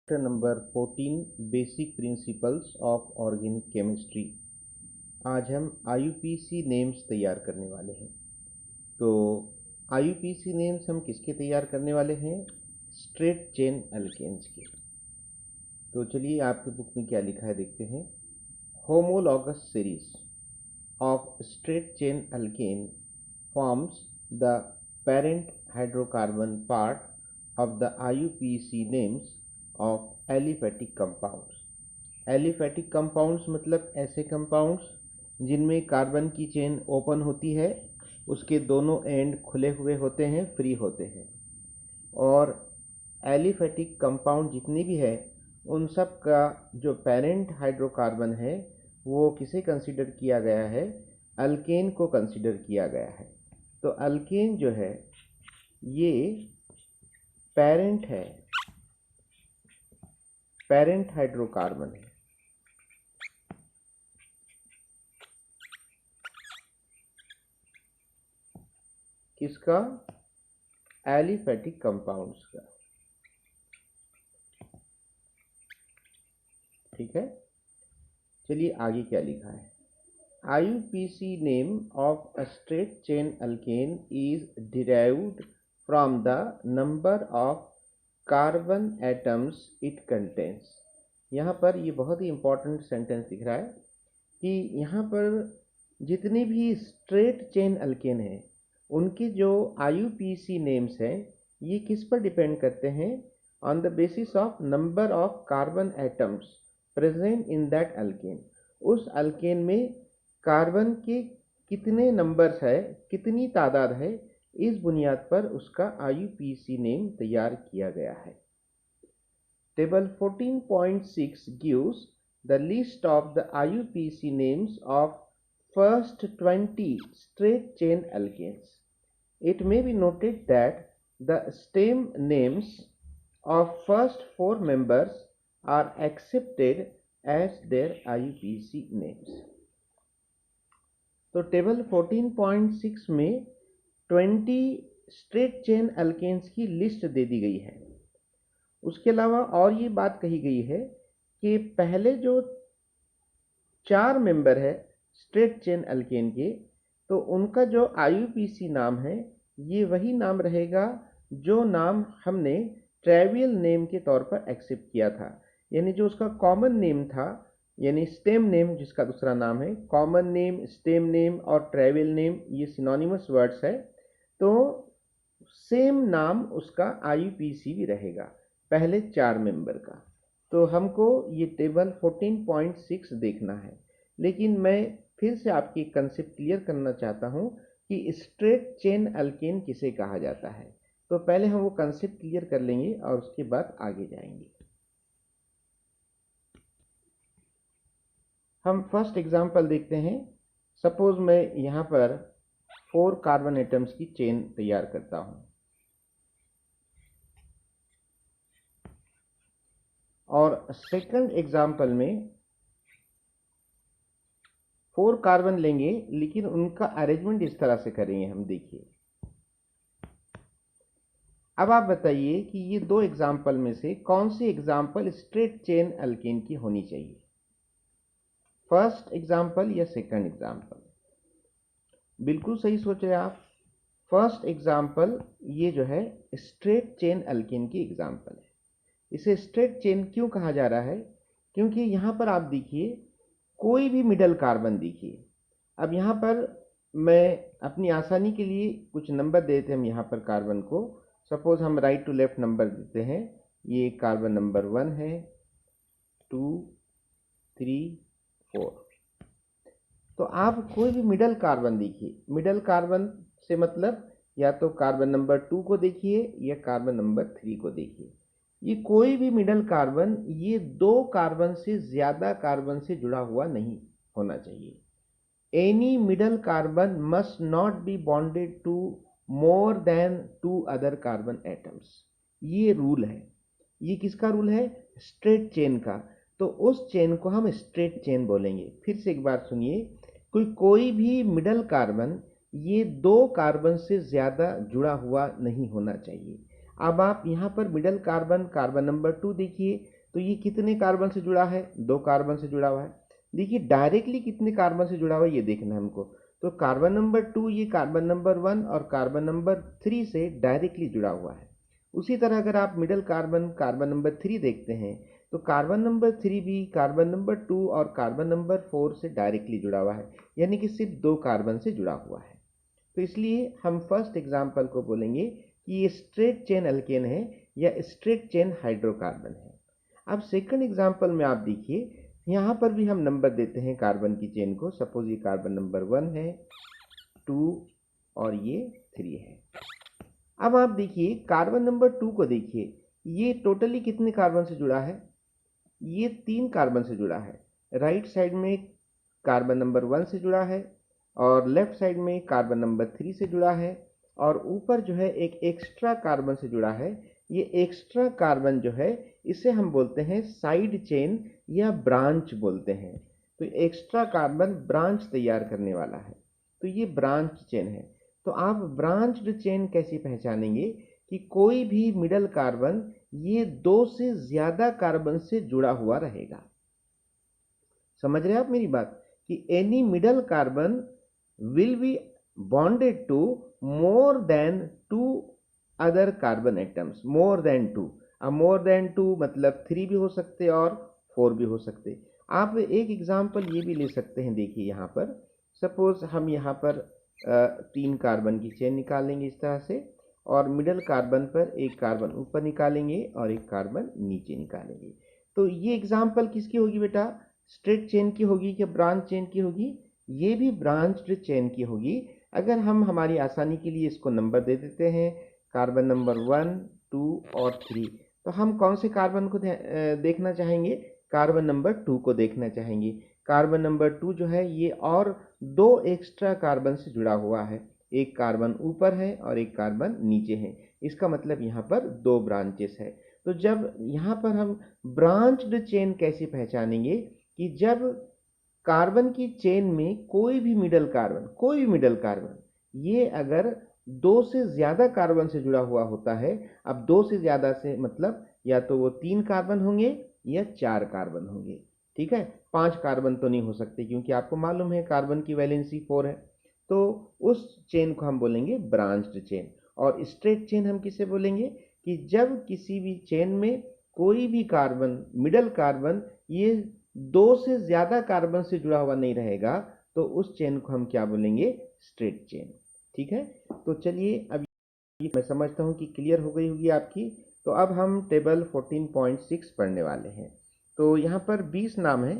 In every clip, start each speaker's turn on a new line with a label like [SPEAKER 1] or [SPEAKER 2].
[SPEAKER 1] Chapter number 14 basic principles of organic chemistry. आज हम IUPAC names तैयार करने वाले हैं। तो आईयूपीएसी नेम्स हम किसके तैयार करने वाले हैं? स्ट्रेट चेन अल्केन्स के। तो चलिए आपकी बुक में क्या लिखा है देखते हैं। Homologous series of straight chain alkane forms the parent hydrocarbon part of the IUPAC names of aliphatic compounds. Aliphatic compounds मतलब ऐसे कंपाउंड्स जिनमें कार्बन की चेन ओपन होती है, उसके दोनों एंड खुले हुए होते हैं, फ्री होते हैं। और एलिफेटिक कंपाउंड जितनी भी है उन सब का जो पेरेंट हाइड्रोकार्बन है वो किसे कंसीडर किया गया है? अल्केन को कंसीडर किया गया है। तो अल्केन जो है ये पेरेंट है, पेरेंट हाइड्रोकार्बन है। किसका? एलिफेटिक कंपाउंड्स का। ठीक है, चलिए आगे क्या लिखा है। IUPAC name of a straight chain alkane is derived from the number of carbon atoms it contains। यहाँ पर ये बहुत ही इंपॉर्टेंट सेंटेंस दिख रहा है कि यहाँ पर जितनी भी स्ट्रेट चेन अल्केन है उनके जो IUPAC नेम्स हैं ये किस पर डिपेंड करते हैं? On the basis of number of carbon atoms present in that alkane. उस अल्केन में कार्बन के कितने नंबर्स है, कितनी तादाद है, इस बुनियाद पर उसका IUPAC नेम तैयार किया गया है। Table 14.6 gives the list of the IUPAC names of first 20 straight chain alkanes. It may be noted that the stem names of first 4 members are accepted as their IUPAC names। तो table 14.6 में 20 straight chain alkanes की list दे दी गई है। उसके अलावा और ये बात कही गई है कि पहले जो 4 मेंबर है स्ट्रेट चेन अल्केन के, तो उनका जो IUPAC नाम है ये वही नाम रहेगा जो नाम हमने ट्राइवियल नेम के तौर पर एक्सेप्ट किया था। यानी जो उसका कॉमन नेम था, यानी स्टेम नेम जिसका दूसरा नाम है। कॉमन नेम, स्टेम नेम और ट्राइवियल नेम ये सिनोनिमस वर्ड्स है, तो सेम नाम उसका IUPAC भी रहेगा पहले 4 मेंबर का। तो हमको ये टेबल 14.6 देखना है। लेकिन मैं फिर से आपकी कंसेप्ट क्लियर करना चाहता हूँ कि स्ट्रेट चेन अल्केन किसे कहा जाता है। तो पहले हम वो कंसेप्ट क्लियर कर लेंगे और उसके बाद आगे जाएंगे। हम फर्स्ट एग्जांपल देखते हैं। सपोज मैं यहाँ पर 4 कार्बन एटम्स की चेन तैयार करता हूँ और सेकंड एग्जांपल में 4 कार्बन लेंगे, लेकिन उनका अरेंजमेंट इस तरह से करेंगे हम। देखिए, अब आप बताइए कि ये 2 एग्जांपल में से कौन सी एग्जांपल स्ट्रेट चेन अल्केन की होनी चाहिए? फर्स्ट एग्जांपल या सेकंड एग्जांपल? बिल्कुल सही सोच रहे आप। फर्स्ट एग्जांपल ये जो है स्ट्रेट चेन अल्केन की एग्जांपल है। इसे स्ट्रेट चेन क्यों कहा जा रहा है? क्योंकि यहाँ पर आप देखिए कोई भी मिडल कार्बन देखिए। अब यहाँ पर मैं अपनी आसानी के लिए कुछ नंबर देते हैं हम यहाँ पर कार्बन को। सपोज हम राइट टू लेफ्ट नंबर देते हैं। ये कार्बन नंबर 1 है, 2, 3, 4। तो आप कोई भी मिडल कार्बन देखिए। मिडल कार्बन से मतलब या तो कार्बन नंबर 2 को देखिए या कार्बन नंबर 3 को देखिए। ये कोई भी मिडल कार्बन ये 2 कार्बन से ज्यादा कार्बन से जुड़ा हुआ नहीं होना चाहिए। Any middle carbon must not be bonded to more than 2 other carbon atoms. ये रूल है। ये किसका रूल है? स्ट्रेट चेन का। तो उस चेन को हम स्ट्रेट चेन बोलेंगे। फिर से एक बार सुनिए, कोई भी मिडल कार्बन ये 2 कार्बन से ज्यादा जुड़ा हुआ नहीं होना चाहिए। अब आप यहाँ पर मिडल कार्बन, कार्बन नंबर 2 देखिए, तो ये कितने कार्बन से जुड़ा है? 2 कार्बन से जुड़ा हुआ है। देखिए डायरेक्टली कितने कार्बन से जुड़ा हुआ है ये देखना है हमको। तो कार्बन नंबर 2 ये कार्बन नंबर 1 और कार्बन नंबर 3 से डायरेक्टली जुड़ा हुआ है। उसी तरह अगर आप मिडल कार्बन कार्बन नंबर 3 देखते हैं तो कार्बन नंबर 3 भी कार्बन नंबर 2 और कार्बन नंबर 4 से डायरेक्टली जुड़ा हुआ है, यानी कि सिर्फ 2 कार्बन से जुड़ा हुआ है। तो इसलिए हम फर्स्ट एग्जाम्पल को बोलेंगे कि ये स्ट्रेट चेन अल्केन है या स्ट्रेट चेन हाइड्रोकार्बन है। अब सेकंड एग्जाम्पल में आप देखिए, यहाँ पर भी हम नंबर देते हैं कार्बन की चेन को। सपोज ये कार्बन नंबर 1 है, 2 और ये 3 है। अब आप देखिए कार्बन नंबर 2 को देखिए, ये टोटली कितने कार्बन से जुड़ा है? ये 3 कार्बन से जुड़ा है। राइट साइड में कार्बन नंबर 1 से जुड़ा है और लेफ्ट साइड में कार्बन नंबर 3 से जुड़ा है और ऊपर जो है एक एक्स्ट्रा कार्बन से जुड़ा है। ये एक्स्ट्रा कार्बन जो है इसे हम बोलते हैं साइड चेन या ब्रांच बोलते हैं। तो एक्स्ट्रा कार्बन ब्रांच तैयार करने वाला है, तो ये ब्रांच चेन है। तो आप ब्रांच्ड चेन कैसे पहचानेंगे कि कोई भी मिडल कार्बन ये 2 से ज्यादा कार्बन से जुड़ा हुआ रहेगा। समझ रहे हैं आप मेरी बात कि any middle carbon will be bonded to more than 2 other carbon atoms, more than 2। अब more than 2 मतलब 3 भी हो सकते और 4 भी हो सकते। आप एक एग्जांपल ये भी ले सकते हैं। देखिए यहाँ पर सपोज हम यहाँ पर 3 कार्बन की चेन निकालेंगे इस तरह से और मिडल कार्बन पर एक कार्बन ऊपर निकालेंगे और एक कार्बन नीचे निकालेंगे। तो ये एग्जांपल किसकी होगी बेटा? स्ट्रेट चेन की होगी कि ब्रांच चेन की होगी? ये भी ब्रांच्ड चेन की होगी। अगर हम हमारी आसानी के लिए इसको नंबर दे देते हैं, कार्बन नंबर 1, 2 और 3, तो हम कौन से कार्बन को देखना चाहेंगे? कार्बन नंबर 2 को देखना चाहेंगे। कार्बन नंबर 2 जो है ये और 2 एक्स्ट्रा कार्बन से जुड़ा हुआ है, एक कार्बन ऊपर है और एक कार्बन नीचे है। इसका मतलब यहाँ पर 2 ब्रांचेस है। तो जब यहाँ पर हम ब्रांच्ड चेन कैसे पहचानेंगे कि जब कार्बन की चेन में कोई भी मिडल कार्बन ये अगर 2 से ज्यादा कार्बन से जुड़ा हुआ होता है। अब 2 से ज्यादा से मतलब या तो वो 3 कार्बन होंगे या 4 कार्बन होंगे, ठीक है। 5 कार्बन तो नहीं हो सकते क्योंकि आपको मालूम है कार्बन की वैलेंसी 4 है। तो उस चेन को हम बोलेंगे ब्रांच्ड चेन। और स्ट्रेट चेन हम किसे बोलेंगे कि जब किसी भी चेन में कोई भी कार्बन मिडल कार्बन ये 2 से ज्यादा कार्बन से जुड़ा हुआ नहीं रहेगा, तो उस चेन को हम क्या बोलेंगे? स्ट्रेट चेन, ठीक है। तो चलिए अब मैं समझता हूं कि क्लियर हो गई होगी आपकी। तो अब हम टेबल 14.6 पढ़ने वाले हैं। तो यहाँ पर 20 नाम है,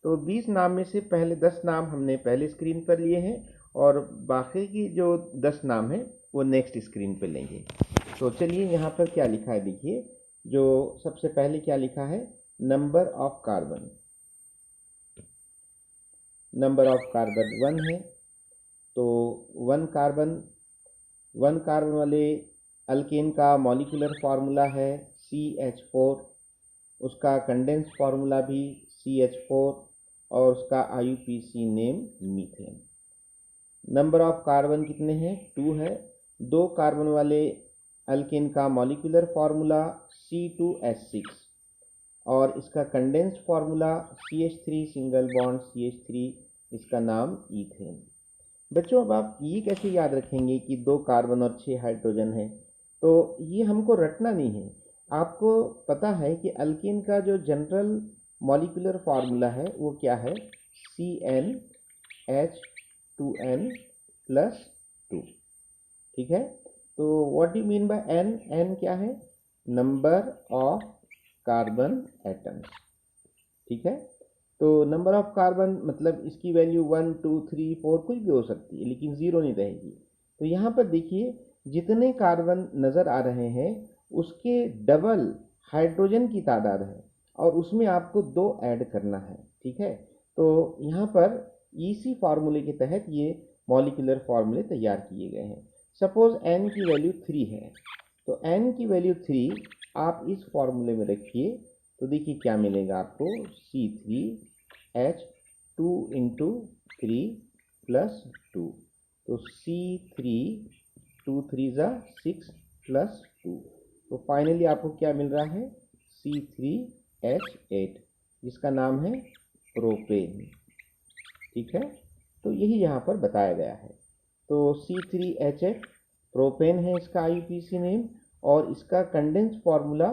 [SPEAKER 1] तो 20 नाम में से पहले 10 नाम हमने पहले स्क्रीन पर लिए हैं और बाकी की जो 10 नाम है वो नेक्स्ट स्क्रीन पर लेंगे। तो चलिए यहाँ पर क्या लिखा है देखिए। जो सबसे पहले क्या लिखा है? Number of carbon. Number of carbon 1 है, तो 1 कार्बन वाले अल्केन का मॉलिक्यूलर फार्मूला है CH4, उसका कंडेंस फार्मूला भी CH4 और उसका IUPAC name methane. Number of carbon कितने हैं? 2 है। 2 कार्बन वाले अल्केन का मॉलिक्यूलर फार्मूला C2H6 और इसका condensed formula CH3 single bond CH3, इसका नाम ईथेन। बच्चों अब आप ये कैसे याद रखेंगे कि 2 कार्बन और 6 हाइड्रोजन है? तो ये हमको रटना नहीं है। आपको पता है कि अल्केन का जो जनरल मॉलिक्यूलर फार्मूला है वो क्या है? CnH2n+2, ठीक है। तो what do mean by n? n क्या है? नंबर ऑफ कार्बन एटम्स, ठीक है। तो नंबर ऑफ कार्बन मतलब इसकी वैल्यू 1, 2, 3, 4 कुछ भी हो सकती है लेकिन 0 नहीं रहेगी। तो यहाँ पर देखिए जितने कार्बन नज़र आ रहे हैं उसके डबल हाइड्रोजन की तादाद है और उसमें आपको 2 ऐड करना है, ठीक है। तो यहाँ पर इसी फार्मूले के तहत ये मॉलिक्यूलर फार्मूले तैयार किए गए हैं। सपोज n की वैल्यू 3 है, तो n की वैल्यू 3 आप इस फार्मूले में रखिए तो देखिए क्या मिलेगा आपको? C3H2 इंटू 3+2, तो C3 2 3 6+2, तो फाइनली आपको क्या मिल रहा है? C3 H8 जिसका नाम है प्रोपेन। ठीक है, तो यही यहाँ पर बताया गया है। तो C3H8 प्रोपेन है इसका IUPAC नेम, और इसका condense formula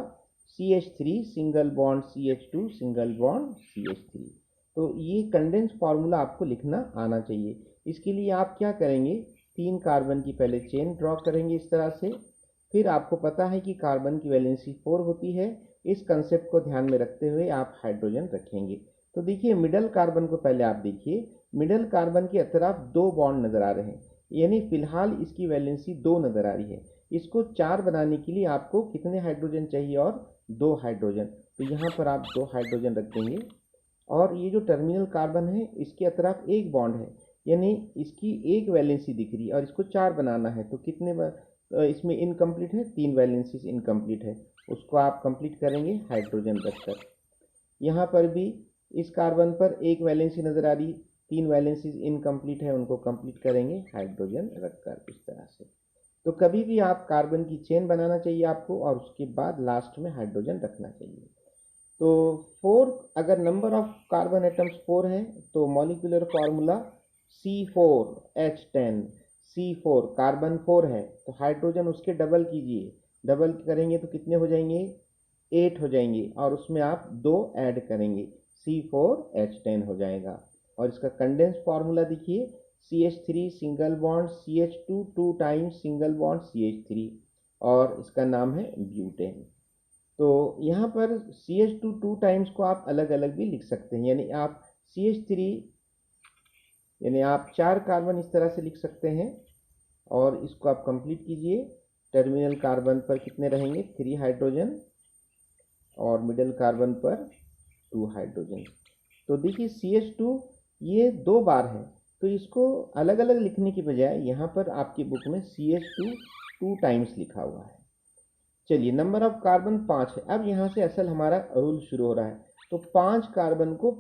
[SPEAKER 1] CH3 single bond CH2 single bond CH3। तो ये कंडेंस फार्मूला आपको लिखना आना चाहिए। इसके लिए आप क्या करेंगे, 3 कार्बन की पहले चेन ड्रॉ करेंगे इस तरह से। फिर आपको पता है कि कार्बन की वैलेंसी 4 होती है, इस कंसेप्ट को ध्यान में रखते हुए आप हाइड्रोजन रखेंगे। तो देखिए मिडल कार्बन को पहले आप देखिए, मिडल कार्बन के तरफ 2 बॉन्ड नजर आ रहे हैं, यानी फिलहाल इसकी वैलेंसी 2 नजर आ रही है। इसको 4 बनाने के लिए आपको कितने हाइड्रोजन चाहिए, और 2 हाइड्रोजन। तो यहाँ पर आप 2 हाइड्रोजन रख देंगे। और ये जो टर्मिनल कार्बन है इसके अतराफ 1 बॉन्ड है, यानी इसकी 1 वैलेंसी दिख रही है, और इसको 4 बनाना है। तो कितने इसमें इनकम्प्लीट है, 3 वैलेंसीज इनकम्प्लीट है, उसको आप कंप्लीट करेंगे हाइड्रोजन रखकर। यहाँ पर भी इस कार्बन पर 1 वैलेंसी नजर आ रही, 3 वैलेंसीज इनकम्प्लीट है, उनको कंप्लीट करेंगे हाइड्रोजन रखकर इस तरह से। तो कभी भी आप कार्बन की चेन बनाना चाहिए आपको, और उसके बाद लास्ट में हाइड्रोजन रखना चाहिए। तो 4, अगर नंबर ऑफ कार्बन एटम्स 4 है तो molecular formula C4H10। C4 carbon 4 है तो हाइड्रोजन उसके डबल कीजिए, डबल करेंगे तो कितने हो जाएंगे, 8 हो जाएंगे, और उसमें आप 2 ऐड करेंगे, C4H10 हो जाएगा। और इसका कंडेंस फार्मूला देखिए, CH3 single bond CH2 2 times single bond CH3, और इसका नाम है ब्यूटेन। तो यहाँ पर CH2 2 टाइम्स को आप अलग अलग भी लिख सकते हैं, यानी आप CH3 यानी आप 4 कार्बन इस तरह से लिख सकते हैं, और इसको आप कंप्लीट कीजिए। टर्मिनल कार्बन पर कितने रहेंगे, 3 हाइड्रोजन, और मिडल कार्बन पर 2 हाइड्रोजन। तो देखिए CH2 ये 2 बार है, तो इसको अलग अलग लिखने की बजाय यहाँ पर आपकी बुक में CH2 2 टाइम्स लिखा हुआ है। चलिए, नंबर ऑफ कार्बन 5 है। अब यहाँ से असल हमारा रूल शुरू हो रहा है। तो 5 कार्बन को,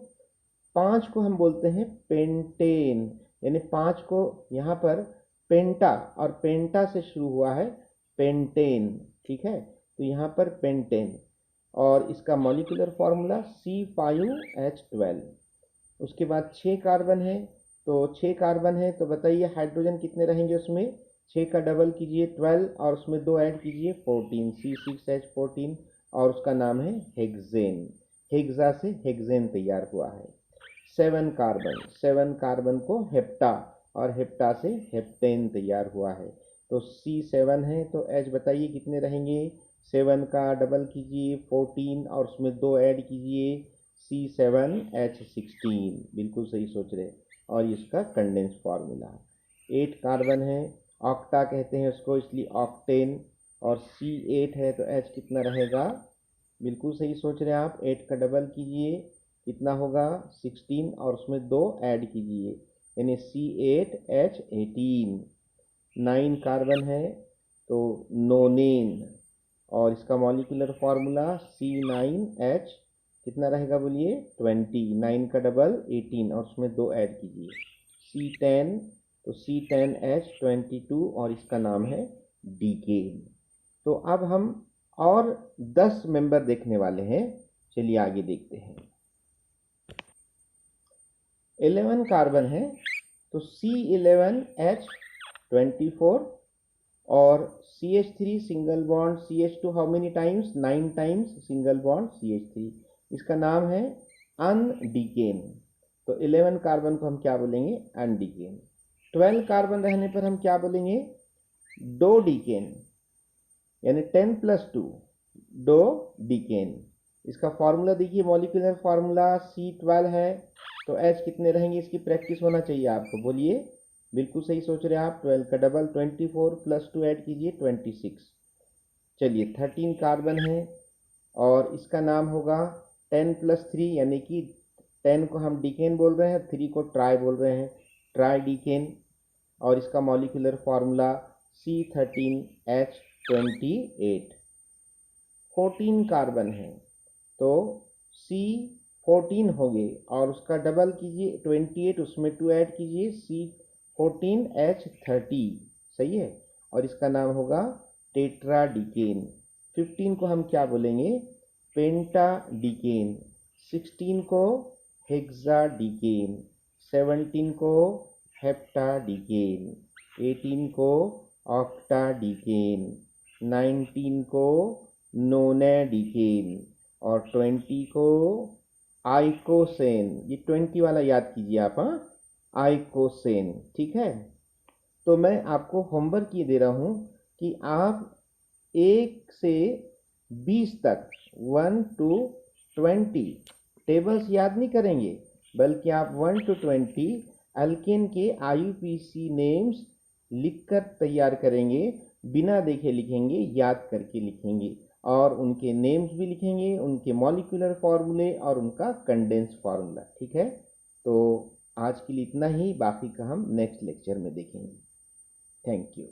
[SPEAKER 1] 5 को हम बोलते हैं पेंटेन, यानी 5 को यहाँ पर पेंटा, और पेंटा से शुरू हुआ है पेंटेन। ठीक है, तो यहाँ पर पेंटेन, और इसका मॉलिक्यूलर फार्मूला C5H12। उसके बाद 6 कार्बन है, तो 6 कार्बन है तो बताइए हाइड्रोजन कितने रहेंगे उसमें, 6 का डबल कीजिए 12, और उसमें 2 ऐड कीजिए 14, C6H14, और उसका नाम है हेक्सेन। हेक्सा से हेक्सेन तैयार हुआ है। 7 कार्बन, 7 कार्बन को हेप्टा, और हेप्टा से हेप्टेन तैयार हुआ है। तो C7 है तो H बताइए कितने रहेंगे, 7 का डबल कीजिए 14, और उसमें 2 ऐड कीजिए C7H16। बिल्कुल सही सोच रहे। और इसका कंडेंस फार्मूला 8 कार्बन है, ऑक्टा कहते हैं उसको, इसलिए ऑक्टेन, और C8 है तो H कितना रहेगा, बिल्कुल सही सोच रहे हैं आप। 8 का डबल कीजिए कितना होगा, 16, और उसमें 2 ऐड कीजिए, यानी C8H18। 9 कार्बन है तो नोनेन, और इसका मॉलिक्यूलर फार्मूला C9H कितना रहेगा बोलिए, 20, 9 का डबल 18, और उसमें 2 ऐड कीजिए C10, तो C10H22, और इसका नाम है डीकेन। तो अब हम और 10 मेंबर देखने वाले हैं, चलिए आगे देखते हैं। 11 कार्बन है तो C11H24, और CH3 single bond CH2 how many times, 9 times single bond CH3, इसका नाम है अनडीकेन। तो 11 कार्बन को हम क्या बोलेंगे, अनडीकेन। 12 कार्बन रहने पर हम क्या बोलेंगे, डो डीकेन, यानी 10 + 2 डो डीकेन। इसका फॉर्मूला देखिए, मॉलिक्यूलर फार्मूला C12 है, तो H कितने रहेंगे, इसकी प्रैक्टिस होना चाहिए आपको, बोलिए। बिल्कुल सही सोच रहे हैं आप। 12 का डबल 24 + 2 ऐड कीजिए 26। चलिए 13 कार्बन है, और इसका नाम होगा 10 + 3, यानी कि 10 को हम डीकेन बोल रहे हैं, 3 को ट्राई बोल रहे हैं, ट्राई डीकेन, और इसका मॉलिक्यूलर फार्मूला C13H28। 14 कार्बन है तो C14 हो गए, और उसका डबल कीजिए 28, उसमें 2 ऐड कीजिए C14H30, सही है, और इसका नाम होगा टेट्राडीकेन। 15 को हम क्या बोलेंगे, पेंटाडिकेन, 16 को हेक्साडिकेन, 17 को हेप्टाडिकेन, 18 को ऑक्टाडिकेन, 19 को नोनेडिकेन और 20 को आइकोसेन। ये 20 वाला याद कीजिए आप, आइकोसेन। ठीक है, तो मैं आपको होमवर्क ये दे रहा हूं कि आप 1 से 20 तक 1 to 20 टेबल्स याद नहीं करेंगे, बल्कि आप 1 to 20 अल्केन के IUPAC नेम्स लिखकर तैयार करेंगे, बिना देखे लिखेंगे, याद करके लिखेंगे और उनके नेम्स भी लिखेंगे, उनके मॉलिक्यूलर फॉर्मूले और उनका कंडेंस फार्मूला। ठीक है, तो आज के लिए इतना ही, बाकी का हम नेक्स्ट लेक्चर में देखेंगे। Thank you.